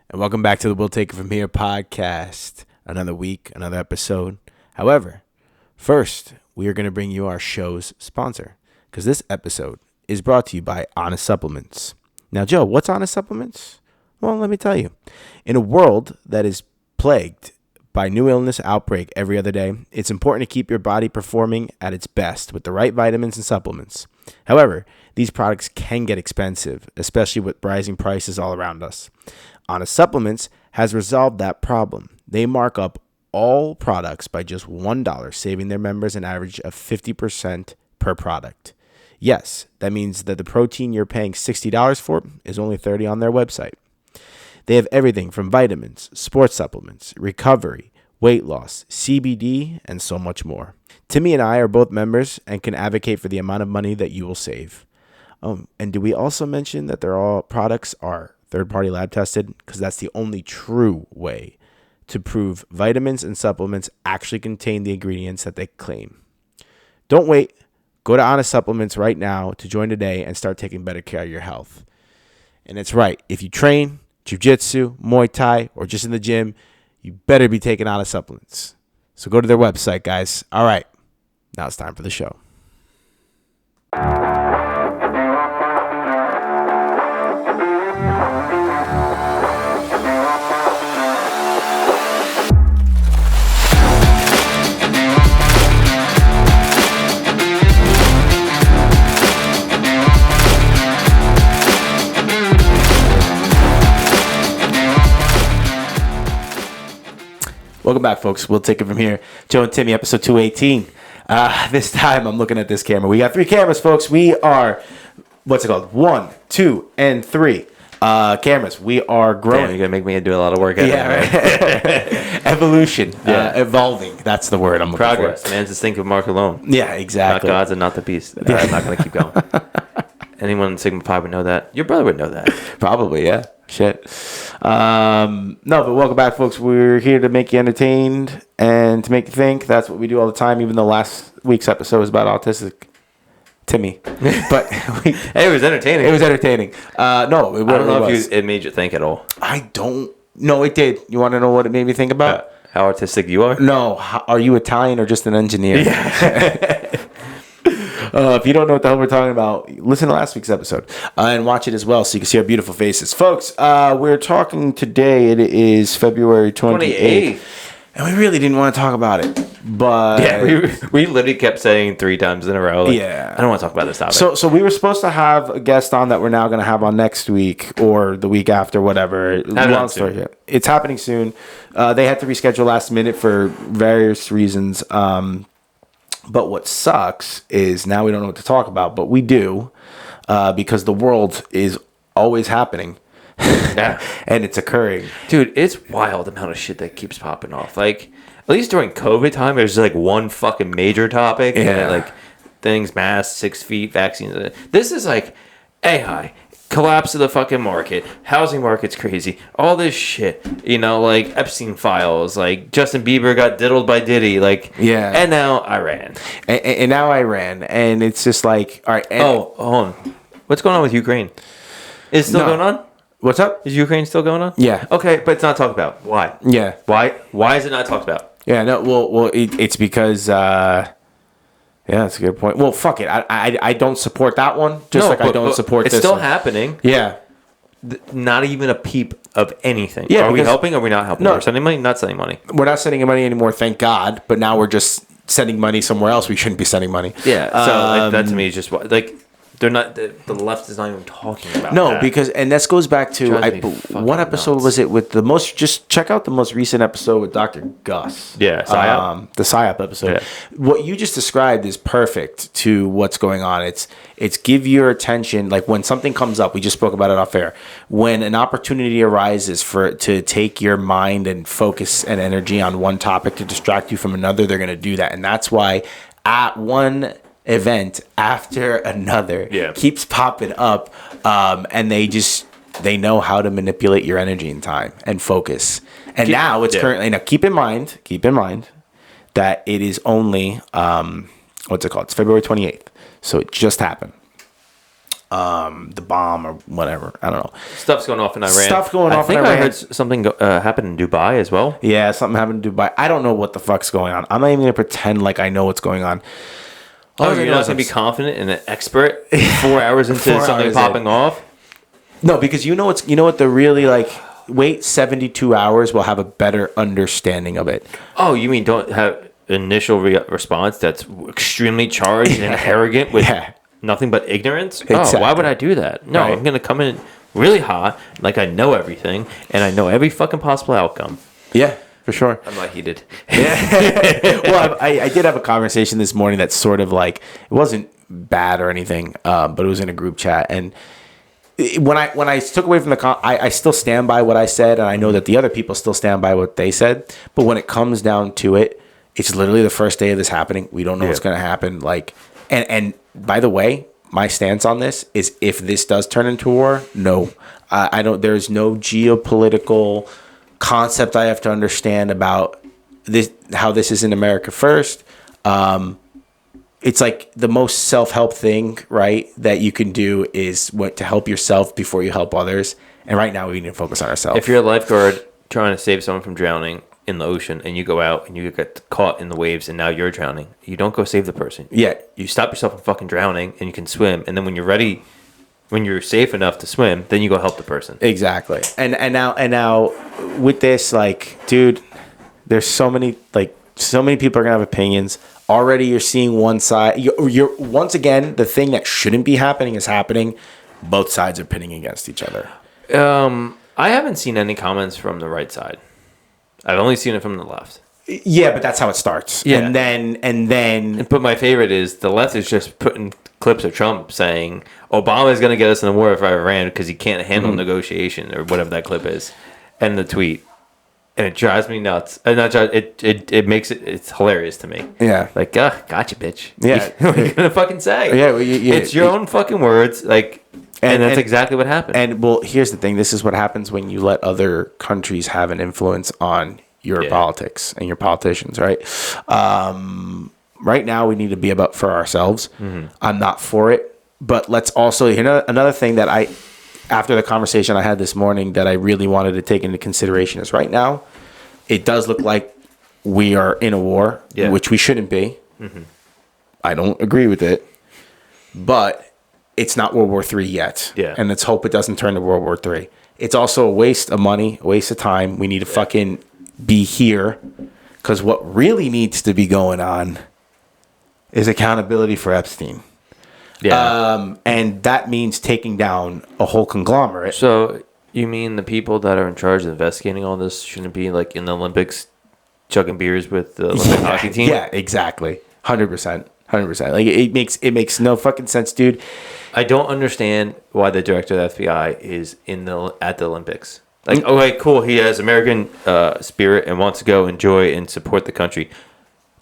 And welcome back to the We'll Take It From Here podcast. Another week, another episode. However, first, we are going to bring you our show's sponsor, because this episode is brought to you by Honest Supplements. Now, Joe, what's Honest Supplements? Well, let me tell you. In a world that is plagued by new illness outbreak every other day, it's important to keep your body performing at its best with the right vitamins and supplements. However, these products can get expensive, especially with rising prices all around us. Honest Supplements has resolved that problem. They mark up all products by just $1, saving their members an average of 50% per product. Yes, that means that the protein you're paying $60 for is only $30 on their website. They have everything from vitamins, sports supplements, recovery, weight loss, CBD, and so much more. Timmy and I are both members and can advocate for the amount of money that you will save. And do we also mention that all products are third-party lab tested? Because that's the only true way to prove vitamins and supplements actually contain the ingredients that they claim. Don't wait. Go to Honest Supplements right now to join today and start taking better care of your health. And it's right. If you train jiu-jitsu, Muay Thai, or just in the gym, you better be taking Honest Supplements. So go to their website, guys. All right. Now it's time for the show. Welcome back, folks. We'll take it from here. Joe and Timmy, episode 218. This time, I'm looking at this camera. We got 3 cameras, folks. We are, what's it called? 1, 2, and 3 cameras. We are growing. Damn, you're going to make me do a lot of work. Right? Evolution. Evolving. That's the word I'm looking for. Progress. Man's distinct of Mark alone. Yeah, exactly. Not God's and not the beast. I'm not going to keep going. Anyone in Sigma Pi would know that. Your brother would know that. Probably, yeah. Shit. No, but welcome back, folks. We're here to make you entertained and to make you think. That's what we do all the time, even though last week's episode was about autistic Timmy. But hey, it was entertaining. It was entertaining. No, it really I don't know was. if it made you think at all. I don't. No, it did. You want to know what it made me think about? How artistic you are? No. Are you Italian or just an engineer? Yeah. If you don't know what the hell we're talking about, listen to last week's episode and watch it as well so you can see our beautiful faces. Folks, we're talking today. It is February 28th. And we really didn't want to talk about it. But yeah, we literally kept saying 3 times in a row. Like, yeah. I don't want to talk about this topic. So we were supposed to have a guest on that we're now going to have on next week or the week after, whatever. Long story here. It's happening soon. They had to reschedule last minute for various reasons. But what sucks is now we don't know what to talk about, but we do because the world is always happening. Yeah. And it's occurring. Dude, it's wild the amount of shit that keeps popping off. Like, at least during COVID time, there's like one fucking major topic. Yeah. And like things, masks, 6 feet, vaccines. This is like AI. Collapse of the fucking market. Housing market's crazy. All this shit. You know, like Epstein files. Like Justin Bieber got diddled by Diddy. Like, yeah. And now Iran. And now Iran. And it's just like, all right. Hold on. What's going on with Ukraine? Is it still going on? What's up? Is Ukraine still going on? Yeah. Okay, but it's not talked about. Why? Yeah. Why is it not talked about? Yeah, no, well, it's because, yeah, that's a good point. Well, fuck it. I don't support that one, I don't support this one. It's still happening. Yeah. Not even a peep of anything. Yeah, are we helping or are we not helping? No. We're sending money? Not sending money. We're not sending money anymore, thank God, but now we're just sending money somewhere else we shouldn't be sending money. Yeah, so that to me is just, like, they're not, the left is not even talking about that. Because, and this goes back to, what episode was it with just check out the most recent episode with Dr. Gus. Yeah, PSYOP. The PSYOP episode. Yeah. What you just described is perfect to what's going on. It's give your attention, like when something comes up, we just spoke about it off air, when an opportunity arises to take your mind and focus and energy on one topic to distract you from another, they're going to do that. And that's why at one event after another keeps popping up, and they know how to manipulate your energy and time and focus. And now it's currently, now keep in mind that it is only it's February 28th, so it just happened. the bomb or whatever. I don't know. Stuff's going off in Iran. Stuff going off in I Iran. heard something happened in Dubai as well. Yeah, something happened in Dubai. I don't know what the fuck's going on. I'm not even going to pretend like I know what's going on. Oh, you're not going to be confident and an expert 4 hours into something popping off? No, because you know what the really like. Wait 72 hours, we'll have a better understanding of it. Oh, you mean don't have initial response that's extremely charged and arrogant with nothing but ignorance? Exactly. Oh, why would I do that? No, right. I'm going to come in really hot, like I know everything, and I know every fucking possible outcome. Yeah, for sure. I'm not heated. Yeah. Well, I did have a conversation this morning that's sort of like, it wasn't bad or anything, but it was in a group chat, and when I took away from I still stand by what I said, and I know that the other people still stand by what they said. But when it comes down to it, it's literally the first day of this happening. We don't know what's going to happen. Like, and by the way, my stance on this is if this does turn into war, no, I don't. There's no geopolitical concept I have to understand about this. How this is in America first. It's like the most self-help thing, right, that you can do is to help yourself before you help others. And right now we need to focus on ourselves. If you're a lifeguard trying to save someone from drowning in the ocean and you go out and you get caught in the waves and now you're drowning, you don't go save the person. Yeah. You stop yourself from fucking drowning and you can swim. And then when you're ready, when you're safe enough to swim, then you go help the person. Exactly. And now with this, like, dude, there's so many people are going to have opinions. Already you're seeing one side. You're once again, the thing that shouldn't be happening is happening. Both sides are pitting against each other. I haven't seen any comments from the right side. I've only seen it from the left. Yeah, but that's how it starts. Yeah. And then but my favorite is the left is just putting clips of Trump saying Obama is going to get us in the war if Iran because he can't handle negotiation or whatever that clip is. And the tweet. And it drives me nuts. It makes it's hilarious to me. Yeah. Like, gotcha, bitch. Yeah. What are you going to fucking say? Yeah. It's your own fucking words. Like, and that's exactly what happened. And, well, here's the thing. This is what happens when you let other countries have an influence on your politics and your politicians, right? Right now, we need to be about for ourselves. Mm-hmm. I'm not for it. But let's also, another thing that after the conversation I had this morning that I really wanted to take into consideration is right now, it does look like we are in a war, which we shouldn't be. Mm-hmm. I don't agree with it, but it's not World War III yet. Yeah. And let's hope it doesn't turn to World War III. It's also a waste of money, a waste of time. We need to fucking be here because what really needs to be going on is accountability for Epstein. Yeah. And that means taking down a whole conglomerate. So you mean the people that are in charge of investigating all this shouldn't be like in the Olympics chugging beers with the Olympic hockey team? Yeah, exactly. 100%. Like it makes no fucking sense, dude. I don't understand why the director of the FBI is at the Olympics. Like, okay, cool. He has American spirit and wants to go enjoy and support the country.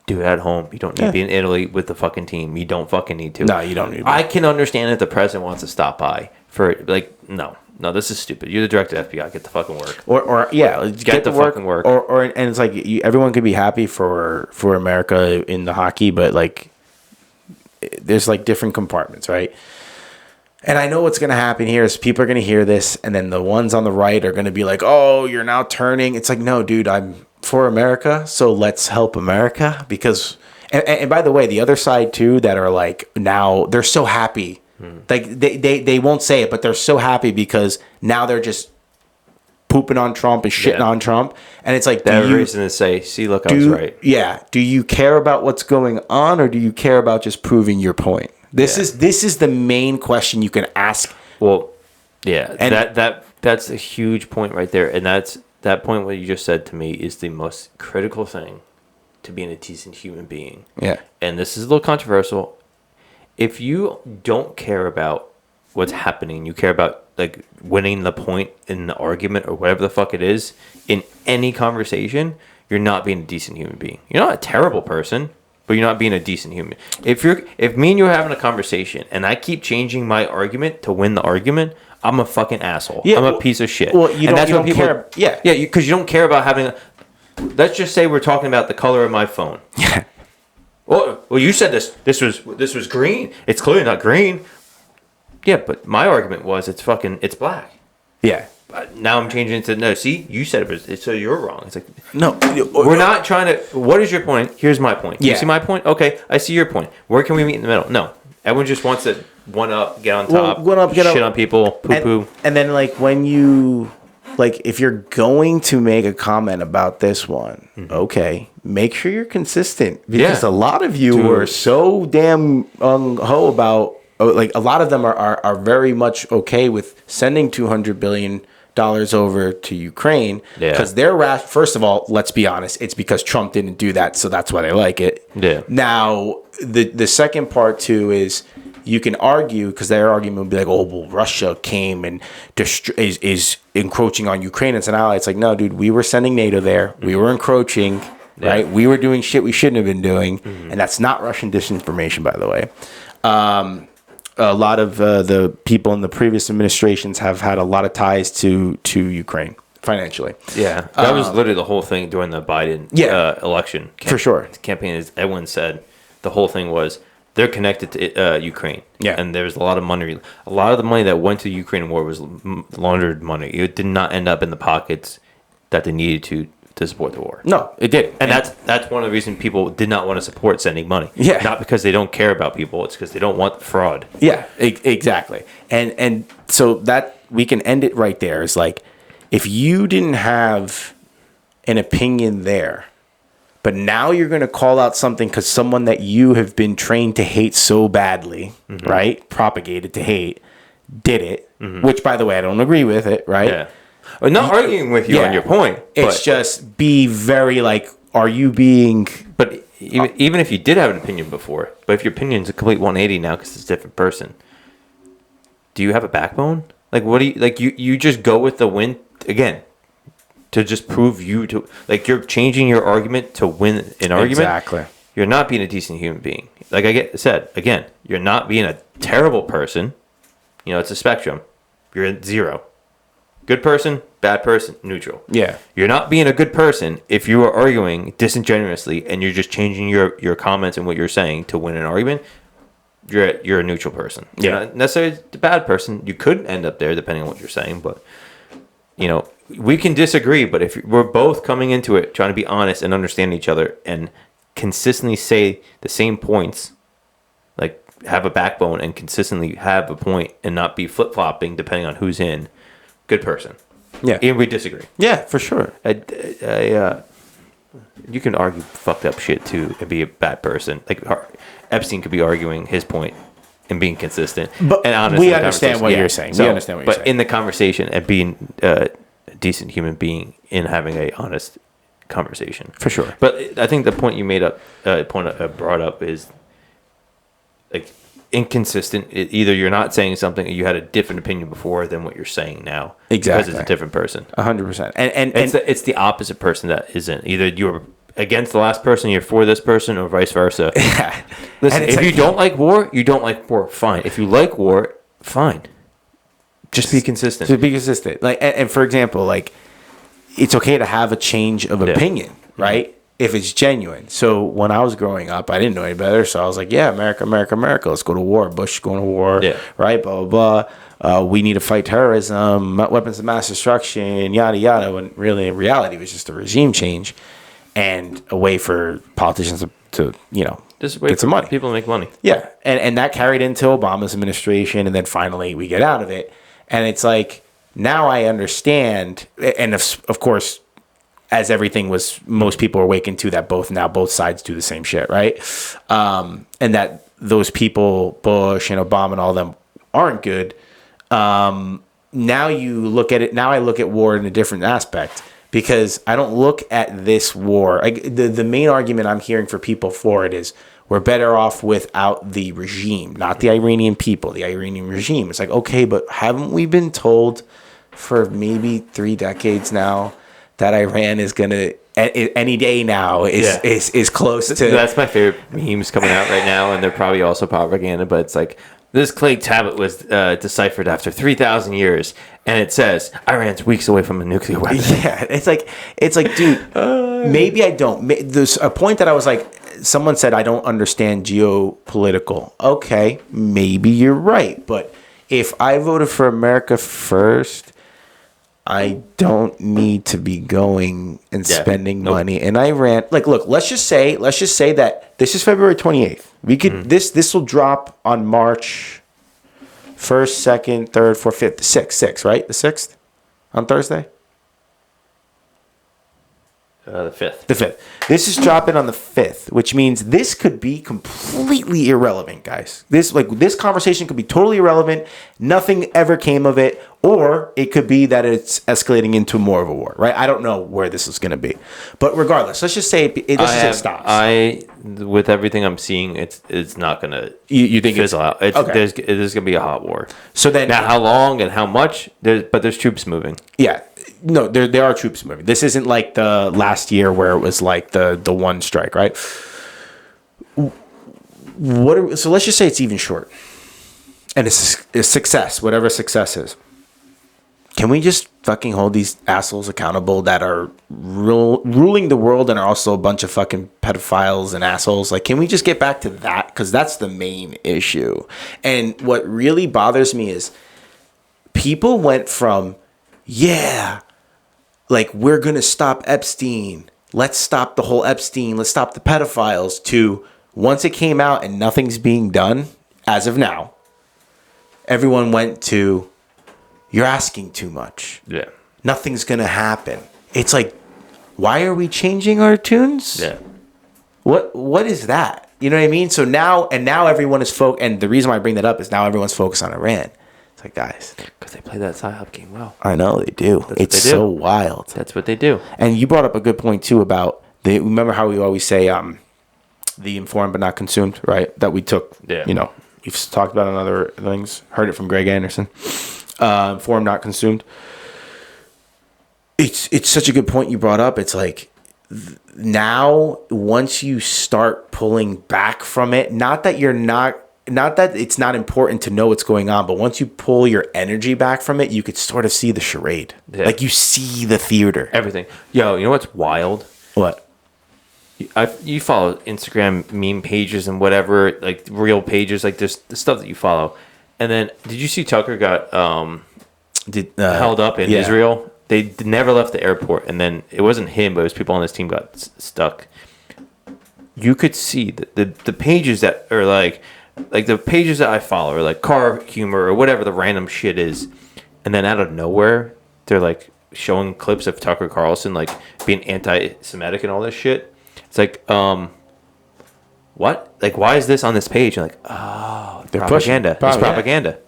Do it at home. You don't need to be in Italy with the fucking team. You don't fucking need to. No, you don't need to. I can understand if the president wants to stop by for, like, no, this is stupid. You're the director of the FBI. Get the fucking work. Or get the fucking work. Or and it's like everyone could be happy for America in the hockey, but like there's like different compartments, right? And I know what's going to happen here is people are going to hear this, and then the ones on the right are going to be like, "Oh, you're now turning." It's like, no, dude, I'm for America, so let's help America because. And by the way, the other side too that are like now they're so happy, like they won't say it, but they're so happy because now they're just pooping on Trump and shitting on Trump, and it's like they have a reason to say, "See, look, I was right." Yeah. Do you care about what's going on, or do you care about just proving your point? This is the main question you can ask. Well, yeah, and that's a huge point right there, and that point what you just said to me is the most critical thing to being a decent human being. Yeah, and this is a little controversial. If you don't care about what's happening, you care about like winning the point in the argument or whatever the fuck it is in any conversation, you're not being a decent human being. You're not a terrible person, but you're not being a decent human. If me and you are having a conversation and I keep changing my argument to win the argument, I'm a fucking asshole. Yeah, I'm a piece of shit. Well, you don't care. Yeah, because you don't care about having. Let's just say we're talking about the color of my phone. Yeah. Well, you said this was green. It's clearly not green. Yeah, but my argument was it's black. Yeah. Now I'm changing it to no. See, you said it, so you're wrong. It's like No, we're not trying to. What is your point? Here's my point. You Yeah. see my point? Okay, I see your point. Where can we meet in the middle? No, everyone just wants to one up, get on top, shit on people, poo poo. And then like when you like if you're going to make a comment about this one, okay, make sure you're consistent because a lot of you were so damn ho about like a lot of them are very much okay with sending $200 billion over to Ukraine because they're first of all, let's be honest, it's because Trump didn't do that, so that's why they like it. Yeah. Now the second part too is you can argue because their argument would be like, oh well, Russia came and is encroaching on Ukraine as an ally. It's like, no, dude, we were sending NATO there, we were encroaching, right? We were doing shit we shouldn't have been doing, and that's not Russian disinformation, by the way. A lot of the people in the previous administrations have had a lot of ties to Ukraine financially. Yeah, that was literally the whole thing during the Biden election. For sure. Campaign, as everyone said, the whole thing was they're connected to Ukraine. Yeah, and there was a lot of money. A lot of the money that went to the Ukraine war was laundered money. It did not end up in the pockets that they needed to support the war. No, it did. And that's one of the reasons people did not want to support sending money. Yeah. Not because they don't care about people. It's because they don't want the fraud. Yeah, exactly. And so that we can end it right there. Is like, if you didn't have an opinion there, but now you're going to call out something because someone that you have been trained to hate so badly, right? Propagated to hate, did it, which, by the way, I don't agree with it, right? Yeah. I'm not arguing with you on your point. It's just be very like, are you being... But even if you did have an opinion before, but if your opinion's a complete 180 now because it's a different person, do you have a backbone? Like, what do you... Like, you just go with the win, again, to just prove you to... Like, you're changing your argument to win an argument. Exactly. You're not being a decent human being. Like I said, again, you're not being a terrible person. You know, it's a spectrum. You're at 0. Good person, bad person, neutral. Yeah. You're not being a good person if you are arguing disingenuously and you're just changing your comments and what you're saying to win an argument. You're a neutral person. Yeah. You're not necessarily a bad person. You could end up there depending on what you're saying, but you know, we can disagree, but if we're both coming into it trying to be honest and understand each other and consistently say the same points, like have a backbone and consistently have a point and not be flip-flopping depending on who's in. Good person. Yeah. And we disagree. Yeah, for sure. You can argue fucked up shit too and be a bad person. Like Epstein could be arguing his point and being consistent. But and honest we understand what you're saying. So, we understand what you're saying. But in the conversation and being a decent human being in having a honest conversation. For sure. But I think the point you made up, brought up is like inconsistent. Either you're not saying something, or you had a different opinion before than what you're saying now. Exactly, because it's a different person. 100%. And it's the opposite person that isn't. Either you're against the last person, you're for this person, or vice versa. Yeah. Listen, if you don't like war, you don't like war. Fine. If you like war, fine. Just be consistent. Just be consistent. Like, and for example, like, it's okay to have a change of opinion, right? If it's genuine. So when I was growing up, I didn't know any better. So I was like, yeah, America, America, America. Let's go to war. Bush going to war. Yeah. Right? Blah, blah, blah. We need to fight terrorism, weapons of mass destruction, yada, yada. When really, in reality, it was just a regime change and a way for politicians to just get some money. People make money. Yeah. And that carried into Obama's administration. And then finally we get out of it. And it's like, now I understand. And of course, as everything was, most people are waking to that both sides do the same shit, right? And that those people, Bush and Obama and all of them, aren't good. Now you look at it. Now I look at war in a different aspect because I don't look at this war. The main argument I'm hearing for people for it is we're better off without the regime, not the Iranian people, the Iranian regime. It's like, okay, but haven't we been told for maybe 3 decades now that Iran is gonna any day now is close to? That's my favorite memes coming out right now, and they're probably also propaganda. But it's like this clay tablet was deciphered after 3,000 years, and it says Iran's weeks away from a nuclear weapon. Yeah, it's like, dude, maybe I don't. There's a point that I was like, someone said I don't understand geopolitical. Okay, maybe you're right, but if I voted for America First, I don't need to be going and spending money. And Iran, like, look, let's just say that this is February 28th. We could this will drop on March 1st, 2nd, 3rd, 4th, 5th, 6th, right? The 6th on Thursday. The 5th. The 5th. This is dropping on the 5th, which means this could be completely irrelevant, guys. This conversation could be totally irrelevant. Nothing ever came of it. Or it could be that it's escalating into more of a war, right? I don't know where this is going to be. But regardless, let's just say it stops. With everything I'm seeing, it's not going to you think fizzle out. okay. There's going to be a hot war. So then, now, how long and how much? There's troops moving. Yeah. No, there are troops moving. This isn't like the last year where it was like the one strike, right? So let's just say it's even short. And it's a success, whatever success is. Can we just fucking hold these assholes accountable that are ruling the world and are also a bunch of fucking pedophiles and assholes? Like, can we just get back to that? Because that's the main issue. And what really bothers me is people went from, like, we're going to stop Epstein. Let's stop the whole Epstein. Let's stop the pedophiles. To once it came out and nothing's being done as of now, everyone went to, you're asking too much. Yeah. Nothing's going to happen. It's like, why are we changing our tunes? Yeah. What is that? You know what I mean? So now everyone is and the reason why I bring that up is now everyone's focused on Iran. It's like, guys. Because they play that sci-hop game well. I know they do. It's so wild. That's what they do. And you brought up a good point too about remember how we always say the informed but not consumed, right? That we took, we've talked about on other things, heard it from Greg Anderson. Informed, not consumed. It's such a good point you brought up. It's like now once you start pulling back from it, not that it's not important to know what's going on, but once you pull your energy back from it, you could sort of see the charade. Yeah. Like you see the theater. Everything. Yo, you know what's wild? What? You follow Instagram meme pages and whatever, like real pages, like this the stuff that you follow. And then, did you see Tucker got held up in Israel? They never left the airport, and then it wasn't him, but it was people on his team got stuck. You could see the pages that are like the pages that I follow are like car humor or whatever the random shit is, and then out of nowhere they're like showing clips of Tucker Carlson like being anti-Semitic and all this shit. It's like what? Like, why is this on this page? You're like, oh, they're propaganda. It's propaganda.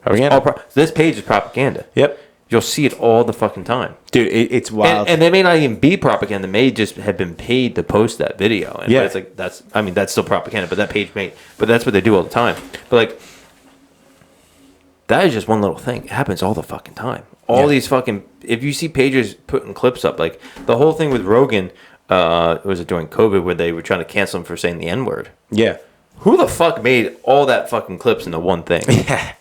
This page is propaganda. Yep. You'll see it all the fucking time. Dude, it's wild. And they may not even be propaganda. They may just have been paid to post that video. And but it's like, that's still propaganda, but that page but that's what they do all the time. But like, that is just one little thing. It happens all the fucking time. All these fucking, if you see pages putting clips up, like the whole thing with Rogan, was it during COVID where they were trying to cancel him for saying the N-word? Yeah. Who the fuck made all that fucking clips into one thing? Yeah.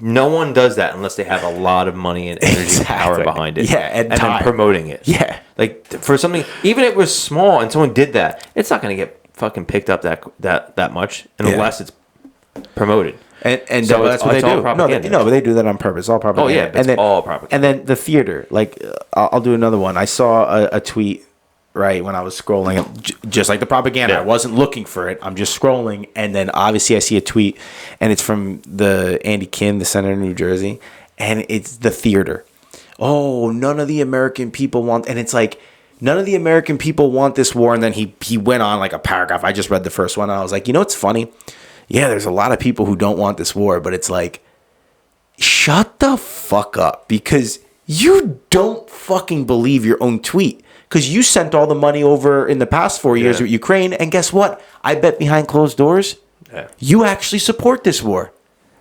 No one does that unless they have a lot of money and energy and power behind it. Yeah, and then promoting it. Yeah. Like, for something, even if it was small and someone did that, it's not going to get fucking picked up that much unless it's promoted. And so that's what they do. No, but they do that on purpose. It's all propaganda. Oh, yeah, but it's all propaganda. And then the theater. Like, I'll do another one. I saw a tweet, right, when I was scrolling, just like the propaganda. Yeah. I wasn't looking for it. I'm just scrolling, and then obviously I see a tweet, and it's from the Andy Kim, the senator of New Jersey, and it's the theater. Oh, none of the American people want, and it's like, none of the American people want this war, and then he went on like a paragraph. I just read the first one, and I was like, you know what's funny? Yeah, there's a lot of people who don't want this war, but it's like, shut the fuck up, because you don't fucking believe your own tweet. Because you sent all the money over in the past 4 years with Ukraine, and guess what? I bet behind closed doors, you actually support this war.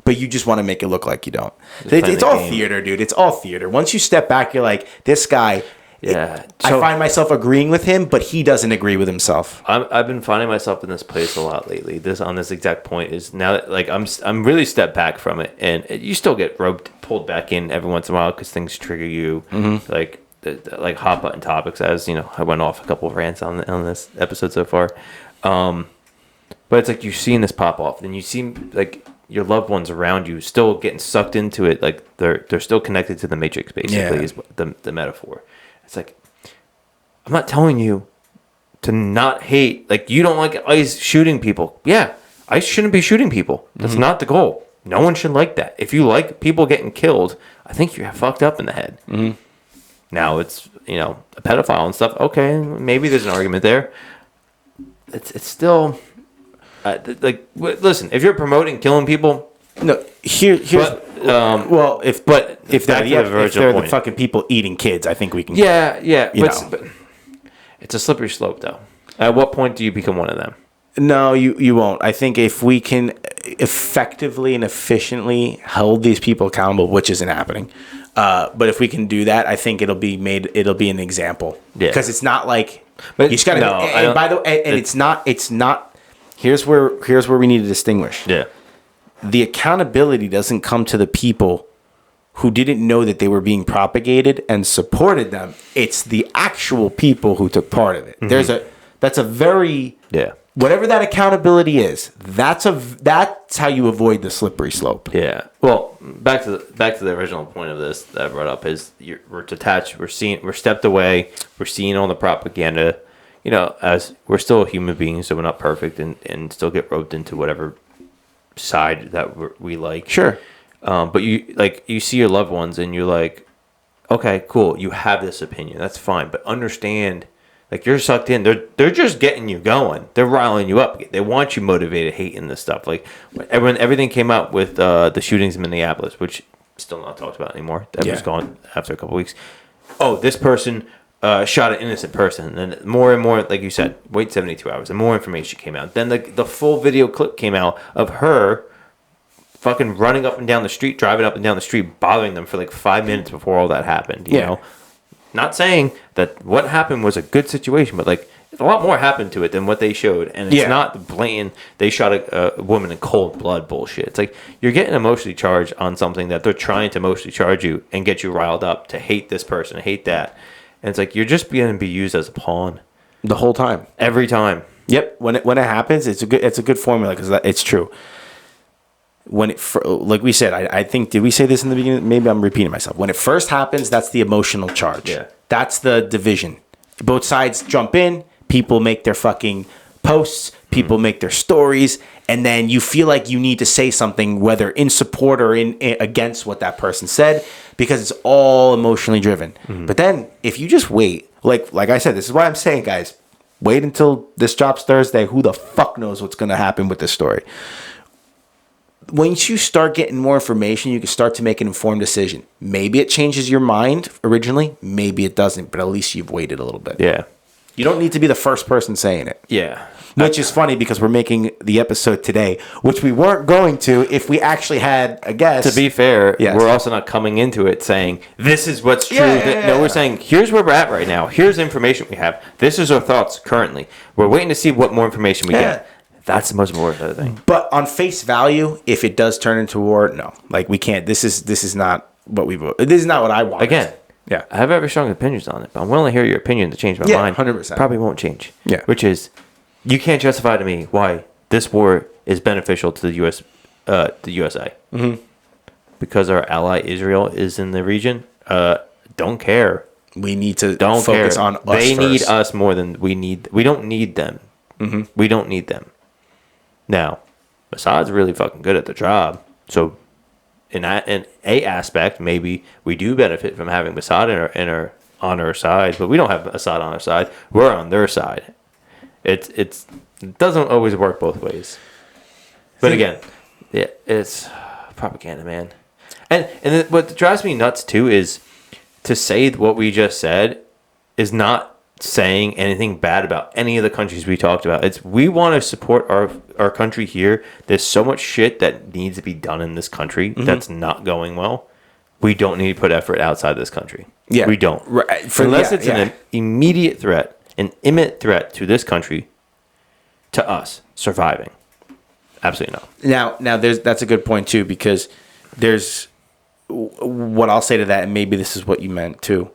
But you just want to make it look like you don't. It's all theater, dude. It's all theater. Once you step back, you're like, this guy, I find myself agreeing with him, but he doesn't agree with himself. I've been finding myself in this place a lot lately. On this exact point is now that, like, I'm really stepped back from it, and you still get pulled back in every once in a while because things trigger you, like hot button topics. As you know, I went off a couple of rants on this episode so far, but it's like you're seeing this pop off, and you see like your loved ones around you still getting sucked into it. Like they're still connected to the matrix, basically, is the metaphor. It's like, I'm not telling you to not hate. Like, you don't like ICE shooting people. Yeah, ICE shouldn't be shooting people. That's not the goal. No one should like that. If you like people getting killed, I think you're fucked up in the head. Now it's, a pedophile and stuff. Okay, maybe there's an argument there. It's still listen. If you're promoting killing people, no. Here's well, if they're the fucking people eating kids, I think we can. Yeah. But it's a slippery slope, though. At what point do you become one of them? No, you won't. I think if we can effectively and efficiently hold these people accountable, which isn't happening, but if we can do that, I think it'll be an example. Yeah. Because it's not like, but you just gotta. No, and by the way, and it's not. Here's where we need to distinguish. Yeah. The accountability doesn't come to the people who didn't know that they were being propagated and supported them. It's the actual people who took part of it. That's a very whatever that accountability is. That's how you avoid the slippery slope. Yeah. Well, back to the original point of this that I brought up is we're detached. We're stepped away. We're seeing all the propaganda. As we're still human beings, so we're not perfect, and still get roped into whatever side that we like. Sure. But you see your loved ones, and you're like, okay, cool. You have this opinion. That's fine. But understand, like, you're sucked in. They're just getting you going. They're riling you up. They want you motivated, hating this stuff. Like when everything came out with the shootings in Minneapolis, which still not talked about anymore. That was gone after a couple weeks. Oh, this person shot an innocent person. And more and more, like you said, wait 72 hours. And more information came out. Then the full video clip came out of her fucking running up and down the street, driving up and down the street, bothering them for like 5 minutes before all that happened. You know? Not saying that what happened was a good situation, but like a lot more happened to it than what they showed. And it's not the blatant, they shot a woman in cold blood bullshit. It's like you're getting emotionally charged on something that they're trying to emotionally charge you and get you riled up to hate this person, hate that. And it's like you're just going to be used as a pawn the whole time, every time. Yep. When it happens, it's a good formula because it's true. Like we said, I think, did we say this in the beginning? Maybe I'm repeating myself. When it first happens, that's the emotional charge. Yeah. That's the division. Both sides jump in. People make their fucking posts. People make their stories. And then you feel like you need to say something, whether in support or in against what that person said, because it's all emotionally driven. But then if you just wait, like I said, this is why I'm saying, guys, wait until this drops Thursday. Who the fuck knows what's going to happen with this story? Once you start getting more information, you can start to make an informed decision. Maybe it changes your mind originally. Maybe it doesn't, but at least you've waited a little bit. Yeah. You don't need to be the first person saying it. Yeah. Which is funny because we're making the episode today, which we weren't going to if we actually had a guest. To be fair, we're also not coming into it saying, this is what's true. No, we're saying, here's where we're at right now. Here's the information we have. This is our thoughts currently. We're waiting to see what more information we get. That's the most important thing. But on face value, if it does turn into war, no. Like, we can't. This is not what this is not what I want. Again. Yeah. I have very strong opinions on it, but I'm willing to hear your opinion to change my mind. 100%. Probably won't change. Yeah. Which is, you can't justify to me why this war is beneficial to the USA. Because our ally Israel is in the region. Don't care. We need to focus on us. They need us more than we need. We don't need them. We don't need them. Now, Assad's really fucking good at the job. So, in a aspect, maybe we do benefit from having Assad on our side, but we don't have Assad on our side. We're on their side. It doesn't always work both ways. But again, it's propaganda, man. And what drives me nuts too is to say what we just said is not saying anything bad about any of the countries we talked about. We want to support our country here. There's so much shit that needs to be done in this country that's not going well. We don't need to put effort outside this country. Yeah, we don't. Unless it's an immediate threat, an imminent threat to this country, to us surviving. Absolutely not. Now that's a good point too, because there's what I'll say to that, and maybe this is what you meant too,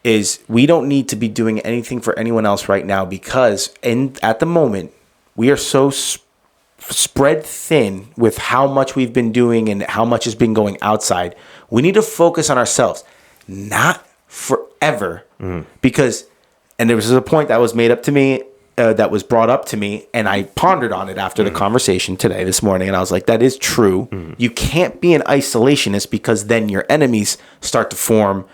is we don't need to be doing anything for anyone else right now, because at the moment we are so spread thin with how much we've been doing and how much has been going outside. We need to focus on ourselves, not forever, because, and there was a point that was made up to me, that was brought up to me, and I pondered on it after the conversation this morning, and I was like, that is true. You can't be an isolationist, because then your enemies start to form,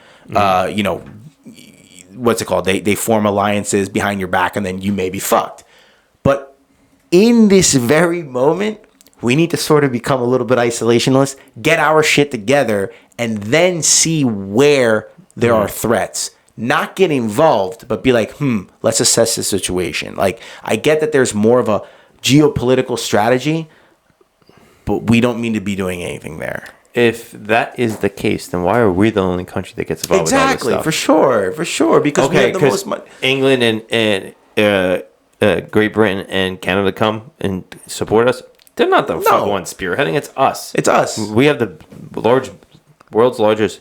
what's it called? They form alliances behind your back, and then you may be fucked. But in this very moment, we need to sort of become a little bit isolationist, get our shit together, and then see where there are threats. Not get involved, but be like, let's assess the situation. Like, I get that there's more of a geopolitical strategy, but we don't mean to be doing anything there. If that is the case, then why are we the only country that gets involved with all this stuff? For sure. Because we have the most money. England and Great Britain and Canada come and support us. They're not the fucking one spearheading. It's us. It's us. We have the world's largest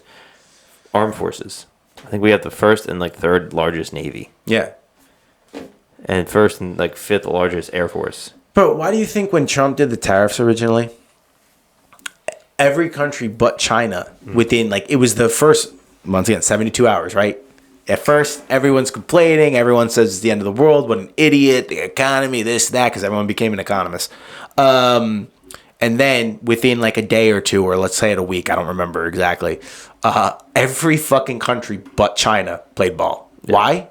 armed forces. I think we have the first and third largest navy. Yeah. And first and fifth largest air force. But why do you think when Trump did the tariffs originally, every country but China within it was the first, once again, 72 hours, right? At first, everyone's complaining. Everyone says it's the end of the world. What an idiot. The economy, this, that, because everyone became an economist. And then within a day or two, or let's say a week, I don't remember exactly, every fucking country but China played ball. Yeah. Why?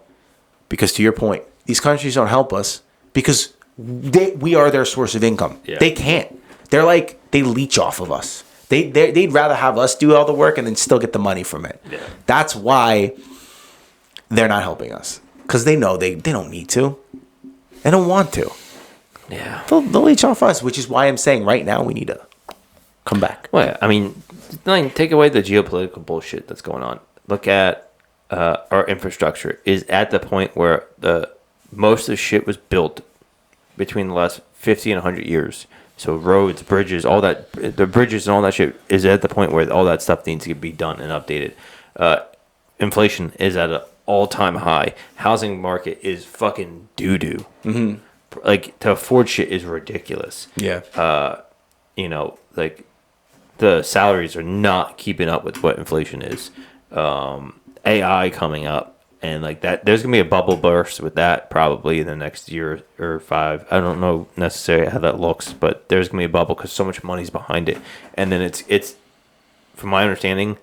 Because to your point, these countries don't help us because we are their source of income. Yeah. They can't. They're they leech off of us. They'd rather have us do all the work and then still get the money from it. Yeah. That's why they're not helping us, because they know they don't need to. They don't want to. Yeah. They'll leech off us, which is why I'm saying right now we need to come back. Well, I mean, take away the geopolitical bullshit that's going on. Look at our infrastructure is at the point where most of the shit was built between the last 50 and 100 years. So roads, bridges, all that, the bridges and all that shit is at the point where all that stuff needs to be done and updated. Inflation is at an all-time high. Housing market is fucking doo-doo. Mm-hmm. To afford shit is ridiculous. Yeah. The salaries are not keeping up with what inflation is. AI coming up, and that, there's gonna be a bubble burst with that probably in the next year or 5. I don't know necessarily how that looks, but there's gonna be a bubble because so much money's behind it. And then it's from my understanding,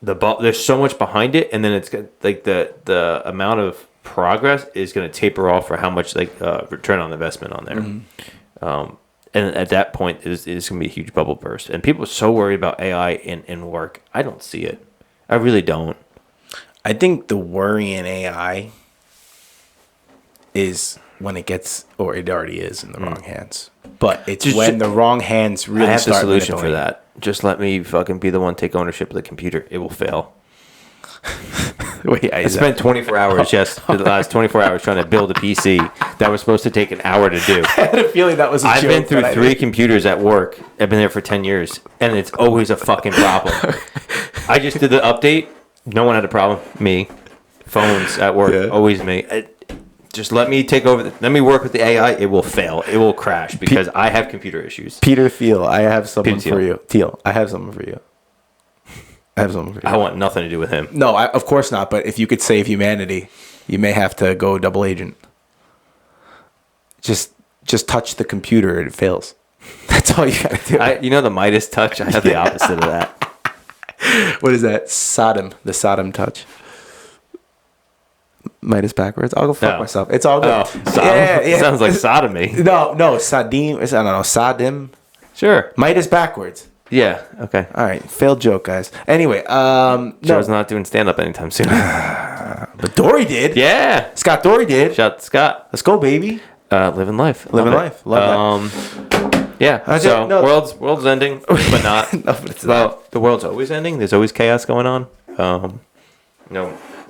there's so much behind it, and then it's the amount of progress is going to taper off for how much return on investment on there. Mm-hmm. And at that point is going to be a huge bubble burst, and people are so worried about AI in work. I don't see it. I really don't. I think the worry in AI is when it gets, or it already is, in the wrong hands. But it's when the wrong hands really start. I have the solution for that. Just let me fucking be the one take ownership of the computer. It will fail. Wait, I spent 24 hours the last 24 hours trying to build a PC that was supposed to take an hour to do. I had a feeling that was a joke. I've been through 3 computers at work. I've been there for 10 years, and it's always a fucking problem. I just did the update. No one had a problem. Me. Phones at work. Always me. Just let me take over. Let me work with the AI. It will fail. It will crash because I have computer issues. Peter Thiel, I have something for you. Thiel, I have something for you. I want nothing to do with him. No, of course not. But if you could save humanity, you may have to go double agent. Just touch the computer and it fails. That's all you gotta do. The Midas touch. I have the opposite of that. What is that? The Sodom touch. Midas backwards. I'll go fuck myself. It's all good. Oh, yeah. Sounds like sodomy. No, Sadim. I don't know. Sadim. Sure. Midas backwards. Yeah. Okay. All right. Failed joke, guys. Anyway, Joe's not doing stand up anytime soon. But Dory did. Yeah. Scott Dory did. Shout out to Scott. Let's go, baby. Living life. Living life. Love that. Yeah. World's ending, but not. But it's not. The world's always ending. There's always chaos going on.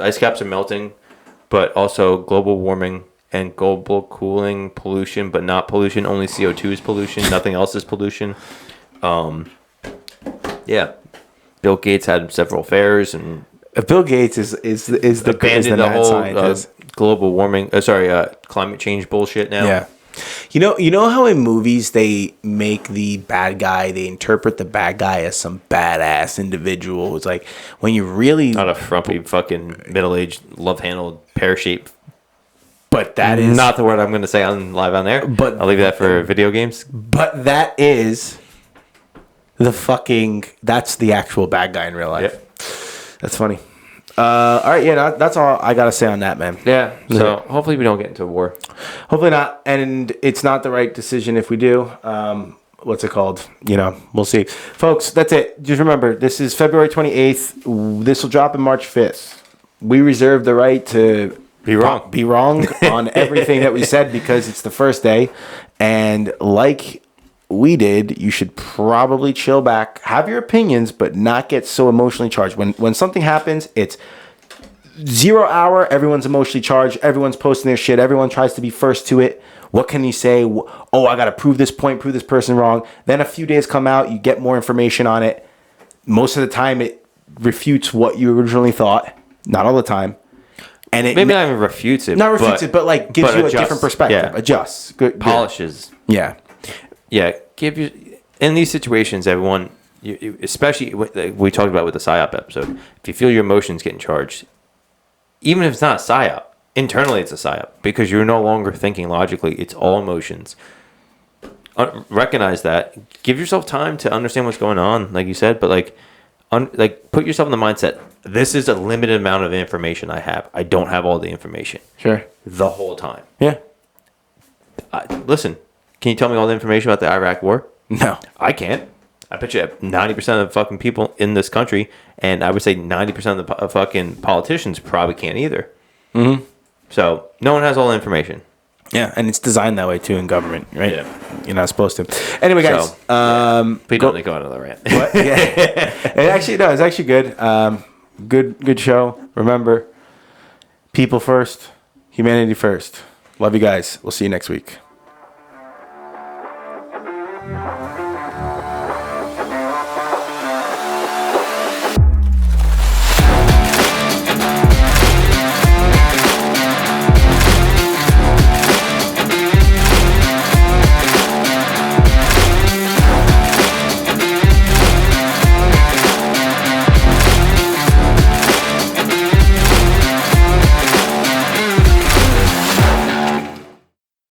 Ice caps are melting, but also global warming and global cooling, pollution, but not pollution. Only CO2 is pollution. Nothing else is pollution. Bill Gates had several affairs, and Bill Gates is the abandoned the whole global warming. Climate change bullshit now. Yeah. You know how in movies they make the bad guy, they interpret the bad guy as some badass individual. It's like when you really Not a frumpy fucking middle-aged, love-handled, pear-shaped. but that is Not the word I'm going to say on live on air. But- I'll leave that for video games. but that is that's the actual bad guy in real life. Yep. That's funny. All right, yeah, that's all I gotta say on that, man. Yeah. So hopefully we don't get into a war. Hopefully not, and it's not the right decision if we do. What's it called? We'll see. Folks, that's it. Just remember, this is February 28th. This will drop in March 5th. We reserve the right to Be wrong. Be wrong on everything that we said because it's the first day. And like we did, you should probably chill back, have your opinions, but not get so emotionally charged. When something happens, it's 0 hour, everyone's emotionally charged, everyone's posting their shit, everyone tries to be first to it. What can you say? Oh, I got to prove this point, prove this person wrong. Then a few days come out, you get more information on it. Most of the time, it refutes what you originally thought. Not all the time. And it Maybe not even refutes it. but like gives you adjusts. a different perspective. Yeah. Adjusts. Good. Polishes. Yeah. Yeah. In these situations, everyone, especially we talked about with the PSYOP episode, if you feel your emotions getting charged, even if it's not a PSYOP, internally it's a PSYOP because you're no longer thinking logically. It's all emotions. Recognize that. Give yourself time to understand what's going on, like you said, but put yourself in the mindset. This is a limited amount of information I have. I don't have all the information. Sure. The whole time. Yeah. Listen, can you tell me all the information about the Iraq war? No. I can't. I bet you 90% of the fucking people in this country, and I would say 90% of the fucking politicians probably can't either. Mm-hmm. So no one has all the information. Yeah, and it's designed that way too in government, right? Yeah. You're not supposed to. Anyway, guys. Please don't go on another rant. What? Yeah. It's actually good. Good show. Remember, people first, humanity first. Love you guys. We'll see you next week.